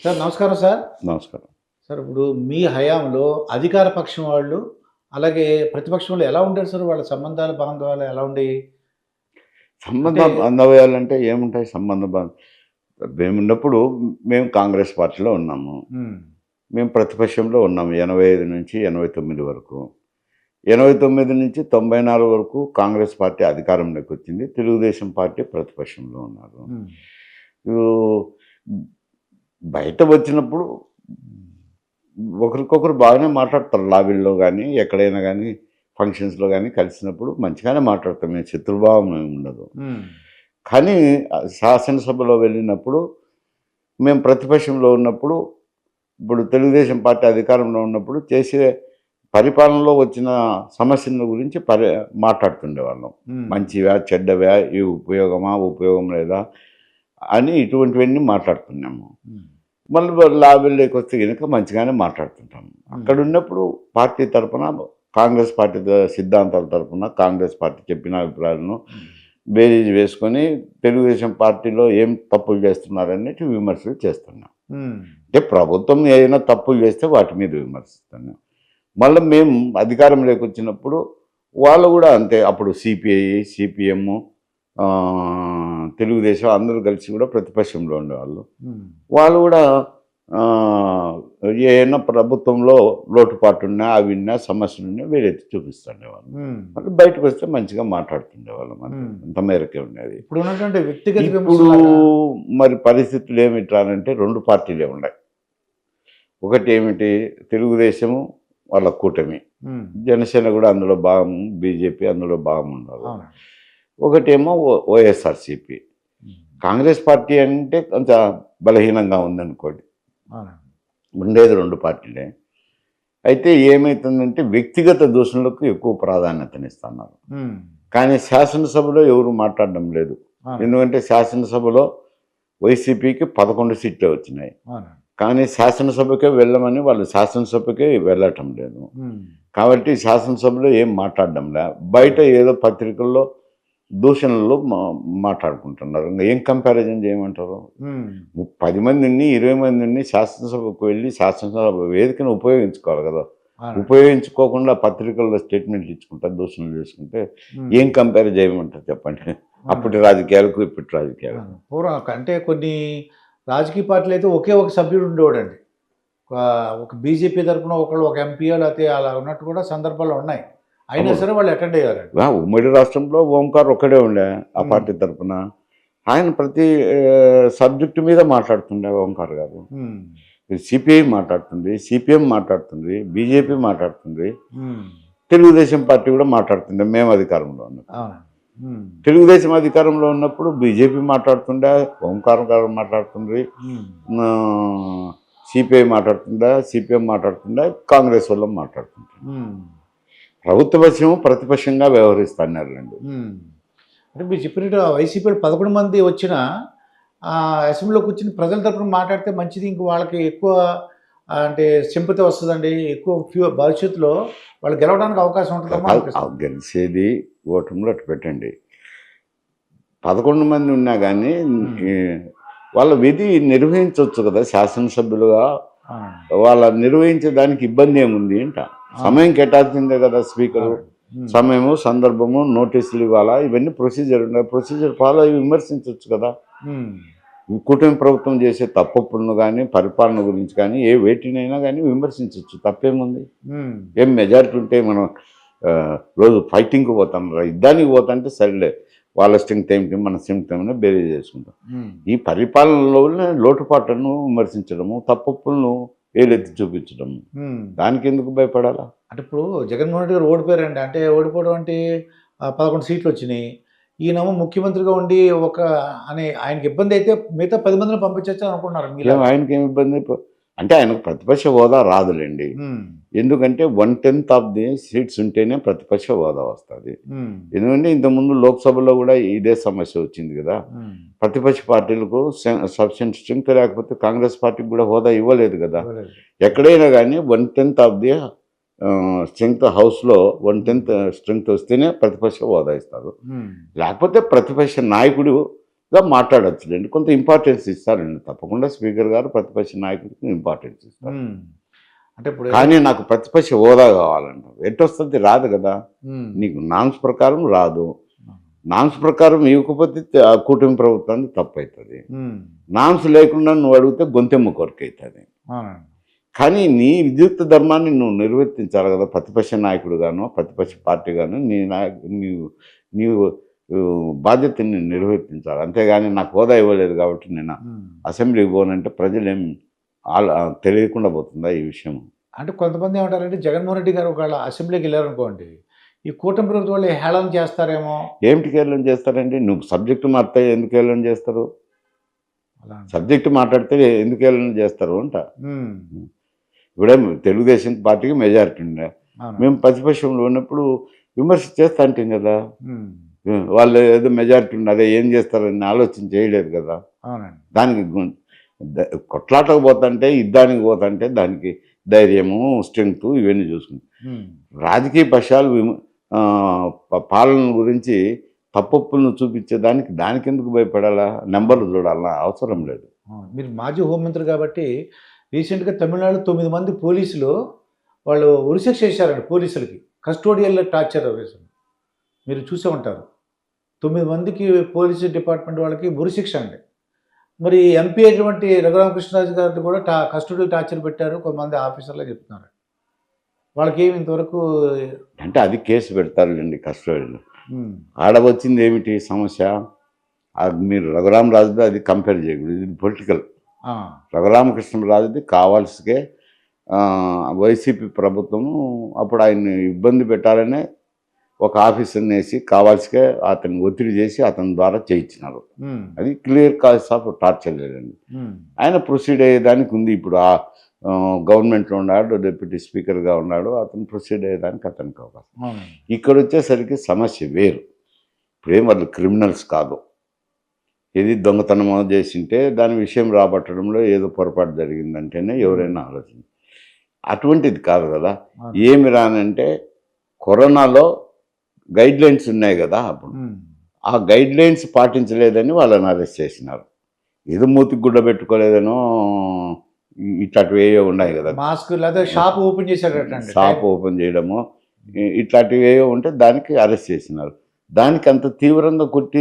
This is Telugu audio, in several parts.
సార్ నమస్కారం సార్. నమస్కారం. సార్ ఇప్పుడు మీ హయాంలో అధికార పక్షం వాళ్ళు, అలాగే ప్రతిపక్షంలో ఎలా ఉండేది సార్? వాళ్ళ సంబంధాలు, బాంధవ్యాలు ఎలా ఉండేయి? సంబంధ అంటే బాంధవ్యాలంటే ఏముంటాయి మేమున్నప్పుడు మేము కాంగ్రెస్ పార్టీలో ఉన్నాము. హ్మ్. మేము ప్రతిపక్షంలో ఉన్నాము 85 నుంచి 89 వరకు. 89 నుంచి 94 వరకు కాంగ్రెస్ పార్టీ అధికారంలోకి వచ్చింది. తెలుగుదేశం పార్టీ ప్రతిపక్షంలో ఉన్నారు. హ్మ్. యూ బయట వచ్చినప్పుడు ఒకరికొకరు బాగానే మాట్లాడతారు. లాబీల్లో గానీ, ఎక్కడైనా గానీ, ఫంక్షన్స్‌లో గానీ కలిసినప్పుడు మంచిగానే మాట్లాడతాం. మేము శత్రుభావం ఏమి ఉండదు. హ్మ్. కానీ శాసనసభలో వెళ్ళినప్పుడు మేము ప్రతిపక్షంలో ఉన్నప్పుడు, ఇప్పుడు తెలుగుదేశం పార్టీ అధికారంలో ఉన్నప్పుడు చేసే పరిపాలనలో వచ్చిన సమస్యల గురించి మాట్లాడుతుండేవాళ్ళం. హ్మ్. మంచివా? చెడ్డవా? ఇవి ఉపయోగమా? ఉపయోగం లేదా? అని ఇటువంటివన్నీ మాట్లాడుతున్నాము. హ్మ్. మళ్ళీ లాబీల్లోకి వస్తే గనుక మంచిగానే మాట్లాడుతుంటాము. అక్కడున్నప్పుడు పార్టీ తరపున కాంగ్రెస్ పార్టీ సిద్ధాంతాల తరపున కాంగ్రెస్ పార్టీ చెప్పిన అభిప్రాయాలను హ్మ్. బేరీజ్ వేసుకొని తెలుగుదేశం పార్టీలో ఏం తప్పులు చేస్తున్నారనేటి విమర్శలు చేస్తున్నాం. హ్మ్. అంటే ప్రభుత్వం ఏదైనా తప్పులు చేస్తే వాటి మీద విమర్శిస్తున్నాం. మళ్ళీ మేము అధికారంలోకి వచ్చినప్పుడు వాళ్ళు కూడా అంతే. అప్పుడు సిపిఐ, సిపిఎం, తెలుగుదేశం అందరూ కలిసి కూడా ప్రతిపక్షంలో ఉండేవాళ్ళు. హ్మ్. వాళ్ళు కూడా ఏమైనా ప్రభుత్వంలో లోటుపాటున్నా అవి ఉన్నా సమస్యలున్నా వీరెత్తి చూపిస్తుండేవాళ్ళు. హ్మ్. మళ్ళీ బయటకు వస్తే మంచిగా మాట్లాడుతుండేవాళ్ళం. అంతే. అంత మేరకే ఉండేది. ఇప్పుడు ఉన్నటువంటి వ్యక్తిగత ఇప్పుడు విమర్శలాగా మరి పరిస్థితులు ఏమిట్రానంటే 2 పార్టీలే ఉన్నాయి. ఒకటి ఏమిటి, తెలుగుదేశము వాళ్ళ కూటమి, హ్మ్. జనసేన కూడా అందులో భాగం, బీజేపీ అందులో భాగం ఉండాలి. అవును. ఒకటేమో వైఎస్ఆర్సీపీ. హ్మ్. కాంగ్రెస్ పార్టీ అంటే కొంచెం బలహీనంగా ఉందనుకోండి. అవునండి. ఉండేది 2 పార్టీలే. అయితే ఏమైతుందంటే వ్యక్తిగత దూషణలకు ఎక్కువ ప్రాధాన్యతనిస్తున్నారు. హ్మ్. కానీ శాసనసభలో ఎవరు మాట్లాడడం లేదు. అవునండి. ఎందుకంటే శాసనసభలో వైసీపీకి 11 సీట్లే వచ్చినాయి. అవునండి. కానీ శాసనసభకే వెళ్ళమని వాళ్ళు శాసనసభకే వెళ్ళటం లేదు. హ్మ్. కాబట్టి శాసనసభలో ఏం మాట్లాడడం లే. బయట ఏదో పత్రికల్లో దూషణలు మాట్లాడుకుంటున్నారు. ఇంక ఏం కంపారిజన్ చేయమంటారు? హ్మ్. 10 మందిని, 20 మందిని శాసనసభకు వెళ్ళి శాసనసభ వేదికను ఉపయోగించుకోవాలి కదా! అవునండి. ఉపయోగించుకోకుండా పత్రికల్లో స్టేట్మెంట్లు ఇచ్చుకుంటా, దూషణలు చేసుకుంటే హ్మ్. ఏం కంపేర్ చేయమంటారు చెప్పండి? అప్పటి రాజకీయాలకు, ఇప్పటి రాజకీయాలకు. పూర్వం అంటే కొన్ని రాజకీయ పార్టీలు అయితే ఒకే ఒక సభ్యుడు ఉండేవాడండి. ఒక ఒక బీజేపీ తరపున ఒకళ్ళు ఒక ఎంపీయో లేకపోతే అలా ఉన్నట్టు కూడా సందర్భాలు ఉన్నాయి. అయినా అవును. సరే వాళ్ళు అటెండ్ అయ్యారండి. ఉమ్మడి రాష్ట్రంలో ఓంకార్ ఒక్కడే ఉండే ఆ హ్మ్. పార్టీ తరపున. ఆయన ప్రతి సబ్జెక్టు మీద మాట్లాడుతుండే ఓంకార్ గారు. హ్మ్. సిపిఐ మాట్లాడుతుంది, సిపిఎం మాట్లాడుతుంది, బీజేపీ మాట్లాడుతుంది, హ్మ్. తెలుగుదేశం పార్టీ కూడా మాట్లాడుతుంది మేము అధికారంలో ఉన్నప్పుడు. అవునండి. హ్మ్. తెలుగుదేశం అధికారంలో ఉన్నప్పుడు బీజేపీ మాట్లాడుతుండే, ఓంకార్ గారు మాట్లాడుతుంది, హ్మ్. సిపిఐ మాట్లాడుతుండే, సిపిఎం మాట్లాడుతుండే, కాంగ్రెస్ వాళ్ళు మాట్లాడుతుంటారు. హ్మ్. ప్రభుత్వ పక్షము ప్రతిపక్షంగా వ్యవహరిస్తున్నారు రెండు. హ్మ్. అంటే మీరు చెప్పినట్టు వైసీపీలో 11 మంది వచ్చినా అసెంబ్లీలో కూర్చొని ప్రజల తరపున మాట్లాడితే మంచిది. ఇంక వాళ్ళకి ఎక్కువ అంటే సింపతి వస్తదండి. ఎక్కువ భవిష్యత్తులో వాళ్ళు గెలవడానికి అవకాశం ఉంటదేమో అనిపిస్తుంది. గెలిచేది ఓటమిలో అటు పెట్టండి. 11 మంది ఉన్నా కానీ హ్మ్. వాళ్ళ విధి నిర్వహించవచ్చు కదా శాసనసభ్యులుగా. అవునండి. వాళ్ళ నిర్వహించడానికి ఇబ్బంది ఏముంది అంట. సమయం కేటాయించిందే కదా స్పీకరు. అవునండి. హ్మ్. సమయము, సందర్భము, నోటీసులు ఇవ్వాలా, ఇవన్నీ ప్రొసీజర్ ఉన్నాయి. ప్రొసీజర్ ఫాలో అయ్యి విమర్శించవచ్చు కదా. హ్మ్. ఈ కూటమి ప్రభుత్వం చేసే తప్పులను కానీ, పరిపాలన గురించి కానీ, వేటినైనా కానీ విమర్శించవచ్చు. తప్పేముంది? హ్మ్. ఏం మెజారిటీ ఉంటే మనం రోజు ఫైటింగ్‌కి పోతాం. యుద్ధానికి పోతాంటే సరేలే. వాళ్ళ స్ట్రెంగ్త్ ఏమిటి, మన స్ట్రెంగ్త్ ఏమిటి బేరీజ్ చేసుకుంటాం. హ్మ్. ఈ పరిపాలనలోనే లోటుపాట్లను విమర్శించడము, తప్పులను వేలెత్తి చూపించడము. హ్మ్. దానికెందుకు భయపడాలా? అంటే ఇప్పుడు జగన్మోహన్ రెడ్డి గారు ఓడిపోయారండి. అంటే ఓడిపోవడం అంటే 11 సీట్లొచ్చినియి. ఈయనేమో ముఖ్యమంత్రిగా ఉండి ఒక ఆయనకి ఇబ్బందయితే మిగతా 10 మందిని పంపించొచ్చు అనుకున్నారు మీలాగా. ఆయనకేమి ఇబ్బంది? అంటే ఆయనకు ప్రతిపక్ష హోదా రాదులెండి. హ్మ్. ఎందుకంటే 1/10 ఆఫ్ ది సీట్స్ ఉంటేనే ప్రతిపక్ష హోదా వస్తది. హ్మ్. ఎందుకంటే ఇంతకుముందు లోక్సభలో కూడా ఇదే సమస్య వచ్చింది కదా. హ్మ్. ప్రతిపక్ష పార్టీలకు సఫిషియెంట్ స్ట్రెంగ్త్ లేకపోతే కాంగ్రెస్ పార్టీకి కూడా హోదా ఇవ్వలేదు కదా. ఇవ్వలేదు. ఎక్కడైనా కానీ 1/10 ఆఫ్ ది స్ట్రెంగ్త్ హౌస్‌లో 1/10 స్ట్రెంగ్త్ వస్తేనే ప్రతిపక్ష హోదా ఇస్తారు. హ్మ్. లేకపోతే ప్రతిపక్ష నాయకుడు మాట్లాడొచ్చులేండి. కొంత ఇంపార్టెన్స్ ఇస్తారండి, తప్పకుండా స్పీకర్ గారు ప్రతిపక్ష నాయకుడికి ఇంపార్టెన్స్ ఇస్తారు. అంటే ఇప్పుడు కానీ నాకు ప్రతిపక్ష హోదా కావాలంటారు. ఎట్టొస్తుంది? రాదు కదా. నీకు నామ్స్ ప్రకారం రాదు. నామ్స్ ప్రకారం ఇవ్వకపోతే ఆ కూటమి ప్రభుత్వానికి తప్పు అవుతుంది. నామ్స్ లేకుండా నువ్వు అడిగితే గొంతెమ్మ కొరకు అవుతుంది. కానీ నీ విద్యుత్ ధర్మాన్ని నువ్వు నిర్వర్తించాలి కదా, ప్రతిపక్ష నాయకుడుగాను ప్రతిపక్ష పార్టీగాను నీవు బాధ్యతని నిర్వర్తించాలి. అంతేగాని నాకు హోదా ఇవ్వలేదు కాబట్టి నేను అసెంబ్లీకి పోనంటే ప్రజలేం తెలియకుండా పోతుందా ఈ విషయం? అంటే కొంతమంది ఏమంటారంటే జగన్మోహన్ రెడ్డి గారు ఒకవేళ అసెంబ్లీకి వెళ్ళారనుకోండి, ఈ కూటమి ప్రభుత్వం వాళ్ళు హేళన చేస్తారేమో. ఏమిటికి హేళన చేస్తారండి? నువ్వు సబ్జెక్టు మారితే ఎందుకు హేళన చేస్తారు? సబ్జెక్టు మాట్లాడితే ఎందుకు హేళన చేస్తారు అంట. ఇప్పుడే తెలుగుదేశం పార్టీకి మెజారిటీ ఉండే, మేము ప్రతిపక్షంలో ఉన్నప్పుడు విమర్శ చేస్తా అంటాం కదా. వాళ్ళు ఏదో మెజారిటీ ఉన్నదే ఏం చేస్తారని ఆలోచన చేయలేదు కదా. దానికి కొట్లాటకు పోతుంటే యుద్ధానికి పోతుంటే దానికి ధైర్యము స్ట్రెంగ్త్ ఇవన్నీ చూసుకుంటాం. రాజకీయ పక్షాలు పాలన గురించి తప్పులను చూపించేదానికి దానికి ఎందుకు భయపడాలా? నెంబర్లు చూడాలా? అవసరం లేదు. మీరు మాజీ హోంమంత్రి కాబట్టి రీసెంట్గా తమిళనాడు 9 మంది పోలీసులు వాళ్ళు ఉరిశిక్ష చేశారండి. పోలీసులకి కస్టోడియల్ టార్చర్ వేశారు. మీరు చూసే ఉంటారు. 9 మందికి పోలీసు డిపార్ట్మెంట్ వాళ్ళకి ఉరిశిక్ష అండి. మరి ఎంపీ అయినటువంటి రఘురామకృష్ణరాజు గారిని కూడా కస్టోడియల్ టార్చర్ పెట్టారు కొంతమంది ఆఫీసర్లే చెప్తున్నారు. వాళ్ళకి ఏమి ఇంతవరకు అంటే అది కేసు పెడతారులేండి కస్టోడియల్. ఆడ వచ్చింది ఏమిటి సమస్య? మీరు రఘురామరాజుది అది కంపేర్ చేయకూడదు, ఇది పొలిటికల్. రఘురామకృష్ణరాజుది కావాల్సికే వైసీపీ ప్రభుత్వము అప్పుడు ఆయన్ని ఇబ్బంది పెట్టాలనే ఒక ఆఫీసర్ని వేసి కావాల్సికే అతన్ని ఒత్తిడి చేసి అతని ద్వారా చేయించినారు. అది క్లియర్ కాజ్ ఆఫ్ టార్చర్ లేదండి. ఆయన ప్రొసీడ్ అయ్యేదానికి ఉంది. ఇప్పుడు ఆ గవర్నమెంట్లో ఉన్నాడు, డిప్యూటీ స్పీకర్గా ఉన్నాడు, అతను ప్రొసీడ్ అయ్యేదానికి అతనికి అవకాశం. ఇక్కడ వచ్చేసరికి సమస్య వేరు. ఇప్పుడేం వాళ్ళు క్రిమినల్స్ కాదు. ఏది దొంగతనం చేసింటే దాని విషయం రాబట్టడంలో ఏదో పొరపాటు జరిగిందంటేనే ఎవరైనా ఆలోచన. అటువంటిది కాదు కదా. ఏమి రానంటే కరోనాలో గైడ్ లైన్స్ ఉన్నాయి కదా, అప్పుడు ఆ గైడ్ లైన్స్ పాటించలేదని వాళ్ళని అరెస్ట్ చేసినారు. ఏదో మూతికి గుడ్డ పెట్టుకోలేదనో ఇట్లాంటివి ఏవో ఉన్నాయి కదా. మాస్క్ లేదా షాప్ ఓపెన్ చేశాడట, షాప్ ఓపెన్ చేయడము ఇట్లాంటివి ఏవో ఉంటే దానికి అరెస్ట్ చేసినారు. దానికి అంత తీవ్రంగా కొట్టి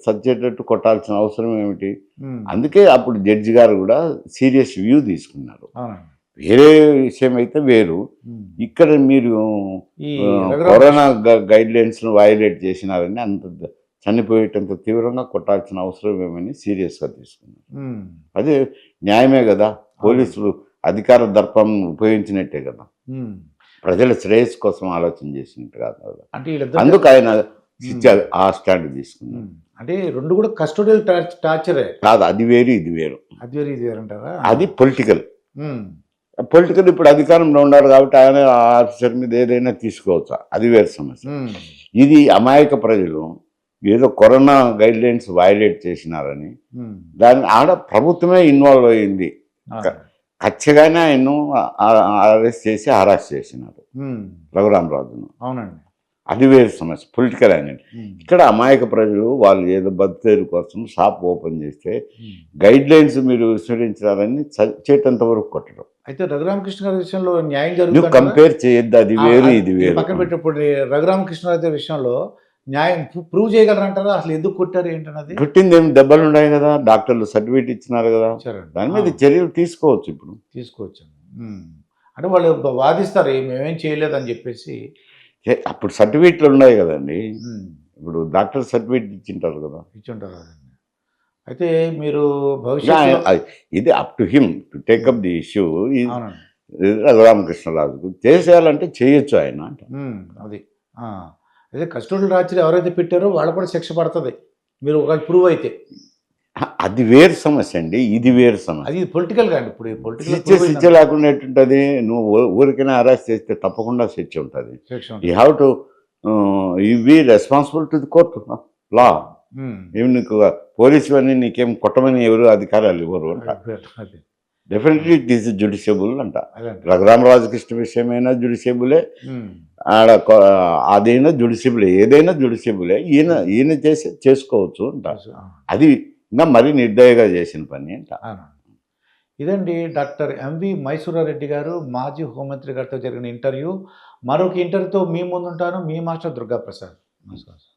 సచ్చేటట్టు కొట్టాల్సిన అవసరం ఏమిటి? అందుకే అప్పుడు జడ్జి గారు కూడా సీరియస్ వ్యూ తీసుకున్నారు. వేరే విషయం అయితే వేరు. ఇక్కడ మీరు కరోనా గైడ్ లైన్స్ను వైలేట్ చేసినారని అంత చనిపోయేటంత తీవ్రంగా కొట్టాల్సిన అవసరం ఏమని సీరియస్గా తీసుకున్నారు. అదే న్యాయమే కదా. పోలీసులు అధికార దర్పం ఉపయోగించినట్టే కదా, ప్రజల శ్రేయస్సు కోసం ఆలోచన చేసినట్టు కాదు కదా. అందుకు ఆయన ఆ స్టాండ్ తీసుకున్నారు. అంటే రెండు కూడా కస్టోడియల్ టార్చరే కాదు, అది వేరు ఇది వేరు. అది వేరు ఇది వేరు అంటారా? అది పొలిటికల్. ఇప్పుడు అధికారంలో ఉన్నారు కాబట్టి ఆయన ఆఫీసర్ మీద ఏదైనా తీసుకోవచ్చు, అది వేరు సమస్య. ఇది అమాయక ప్రజలు ఏదో కరోనా గైడ్ లైన్స్ వైలేట్ చేసినారని దాన్ని ఆడ ప్రభుత్వమే ఇన్వాల్వ్ అయ్యింది. ఖచ్చితంగానే ఆయన్ను అరెస్ట్ చేసి హరాస్ చేసినారు రఘురామరాజును. అవునండి, అది వేరు సమస్య, పొలిటికల్ అనేది. ఇక్కడ అమాయక ప్రజలు వాళ్ళు ఏదో బతుకేరు కోసం షాప్ ఓపెన్ చేస్తే గైడ్ లైన్స్ మీరు విస్మరించారని చేటంత వరకు కొట్టడం. అయితే రఘురామకృష్ణ గారి విషయంలో న్యాయం జరుగుతుంది, కంపేర్ చేయొద్దు. అది వేరు ఇది వేరు. పక్కన పెట్టేప్పుడు రఘురామకృష్ణరాజు విషయంలో న్యాయం ప్రూవ్ చేయగలరంటారా? అసలు ఎందుకు కొట్టారు ఏంటన్నది? కొట్టింది ఏమి దెబ్బలు ఉన్నాయి కదా, డాక్టర్లు సర్టిఫికేట్ ఇచ్చినారు కదా, దాని మీద చర్యలు తీసుకోవచ్చు. ఇప్పుడు తీసుకోవచ్చు అంటే వాళ్ళు వాదిస్తారు మేమేం చేయలేదని చెప్పేసి. అప్పుడు సర్టిఫికేట్లు ఉన్నాయి కదండి, ఇప్పుడు డాక్టర్ సర్టిఫికేట్ ఇచ్చింటారు కదా. ఇచ్చింటారు. అయితే మీరు భవిష్యత్తు ఇది up to him to take up the issue. రఘురామకృష్ణరాజుకు చేసేయాలంటే చేయొచ్చు ఆయన. అది అదే కస్టోడియల్ టార్చర్ ఎవరైతే పెట్టారో వాళ్ళు కూడా శిక్ష పడుతుంది మీరు ఒకవేళ ప్రూవ్ అయితే. అది వేరు సమస్య అండి, ఇది వేరు సమస్య. అది పొలిటికల్గా అండి. ఇప్పుడు పొలిటికల్ శిక్ష లేకుండా ఎట్టుంటుంది? నువ్వు ఊరికైనా అరెస్ట్ చేస్తే తప్పకుండా శిక్ష ఉంటుంది. You have to be responsible to the court law. ఏమి నీకు పోలీసు అని నీకేం కొట్టమని ఎవరు అధికారాలు ఇవ్వరు. డెఫినెట్లీ ఇట్ ఈస్ జుడిషియబుల్ అంట. అదే. రఘురామరాజు కృష్ణ విషయమైనా జుడిషియబులే, ఉమ్. ఆడ అదైనా జుడిషియబులే, ఏదైనా జుడిషియబులే. ఈయన చేసుకోవచ్చు అంట. అది ఇంకా మరీ నిర్దయగా చేసిన పని అంట. అవును. ఇదండి డాక్టర్ ఎంవి మైసూరారెడ్డి గారు, మాజీ హోంమంత్రి గారితో జరిగిన ఇంటర్వ్యూ. మరొక ఇంటర్వ్యూతో మీ ముందుంటాను. మీ మాస్టర్ దుర్గాప్రసాద్. నమస్కారం.